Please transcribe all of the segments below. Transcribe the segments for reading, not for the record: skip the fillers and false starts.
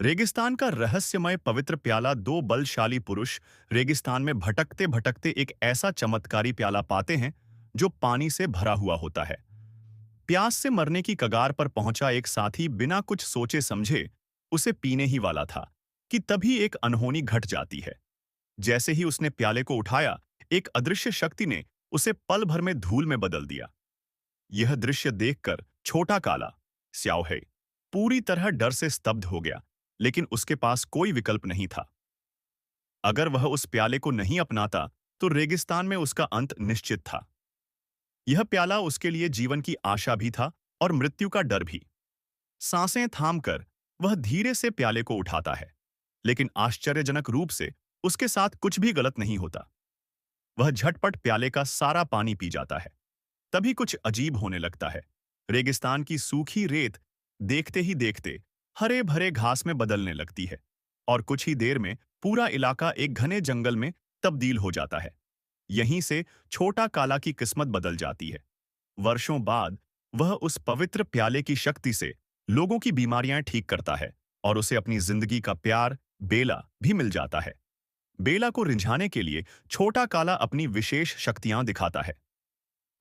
रेगिस्तान का रहस्यमय पवित्र प्याला। दो बलशाली पुरुष रेगिस्तान में भटकते भटकते एक ऐसा चमत्कारी प्याला पाते हैं जो पानी से भरा हुआ होता है। प्यास से मरने की कगार पर पहुंचा एक साथी बिना कुछ सोचे समझे उसे पीने ही वाला था कि तभी एक अनहोनी घट जाती है। जैसे ही उसने प्याले को उठाया, एक अदृश्य शक्ति ने उसे पल भर में धूल में बदल दिया। यह दृश्य देखकर छोटा काला स्याओ है पूरी तरह डर से स्तब्ध हो गया, लेकिन उसके पास कोई विकल्प नहीं था। अगर वह उस प्याले को नहीं अपनाता तो रेगिस्तान में उसका अंत निश्चित था। यह प्याला उसके लिए जीवन की आशा भी था और मृत्यु का डर भी। सांसें थामकर वह धीरे से प्याले को उठाता है, लेकिन आश्चर्यजनक रूप से उसके साथ कुछ भी गलत नहीं होता। वह झटपट प्याले का सारा पानी पी जाता है। तभी कुछ अजीब होने लगता है। रेगिस्तान की सूखी रेत देखते ही देखते हरे भरे घास में बदलने लगती है और कुछ ही देर में पूरा इलाका एक घने जंगल में तब्दील हो जाता है। यहीं से छोटा काला की किस्मत बदल जाती है। वर्षों बाद वह उस पवित्र प्याले की शक्ति से लोगों की बीमारियां ठीक करता है और उसे अपनी जिंदगी का प्यार बेला भी मिल जाता है। बेला को रिझाने के लिए छोटा काला अपनी विशेष शक्तियां दिखाता है।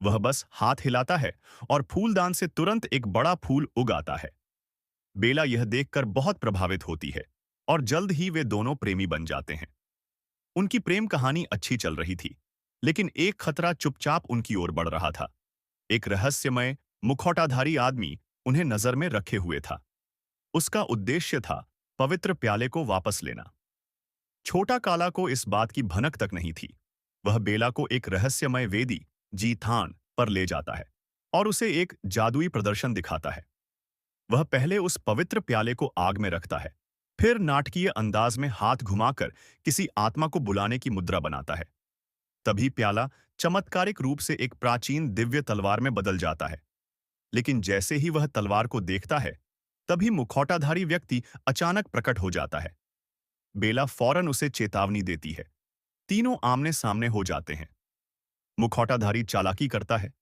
वह बस हाथ हिलाता है और फूलदान से तुरंत एक बड़ा फूल उग आता है। बेला यह देखकर बहुत प्रभावित होती है और जल्द ही वे दोनों प्रेमी बन जाते हैं। उनकी प्रेम कहानी अच्छी चल रही थी, लेकिन एक खतरा चुपचाप उनकी ओर बढ़ रहा था। एक रहस्यमय मुखौटाधारी आदमी उन्हें नजर में रखे हुए था। उसका उद्देश्य था पवित्र प्याले को वापस लेना। छोटा काला को इस बात की भनक तक नहीं थी। वह बेला को एक रहस्यमय वेदी जीथान पर ले जाता है और उसे एक जादुई प्रदर्शन दिखाता है। वह पहले उस पवित्र प्याले को आग में रखता है, फिर नाटकीय अंदाज में हाथ घुमाकर किसी आत्मा को बुलाने की मुद्रा बनाता है। तभी प्याला चमत्कारिक रूप से एक प्राचीन दिव्य तलवार में बदल जाता है। लेकिन जैसे ही वह तलवार को देखता है, तभी मुखौटाधारी व्यक्ति अचानक प्रकट हो जाता है। बेला फौरन उसे चेतावनी देती है। तीनों आमने सामने हो जाते हैं। मुखौटाधारी चालाकी करता है।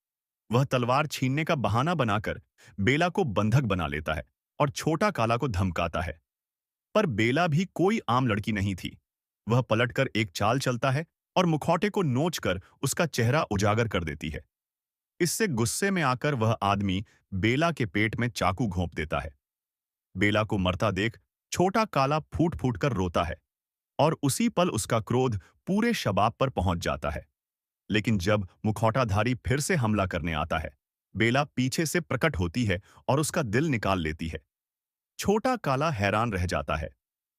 वह तलवार छीनने का बहाना बनाकर बेला को बंधक बना लेता है और छोटा काला को धमकाता है। पर बेला भी कोई आम लड़की नहीं थी। वह पलटकर एक चाल चलता है और मुखौटे को नोचकर उसका चेहरा उजागर कर देती है। इससे गुस्से में आकर वह आदमी बेला के पेट में चाकू घोंप देता है। बेला को मरता देख छोटा काला फूट फूट कर रोता है और उसी पल उसका क्रोध पूरे शबाब पर पहुंच जाता है। लेकिन जब मुखौटाधारी फिर से हमला करने आता है, बेला पीछे से प्रकट होती है और उसका दिल निकाल लेती है। छोटा काला हैरान रह जाता है।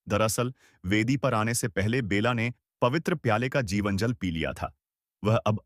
दरअसल वेदी पर आने से पहले बेला ने पवित्र प्याले का जीवन जल पी लिया था। वह अब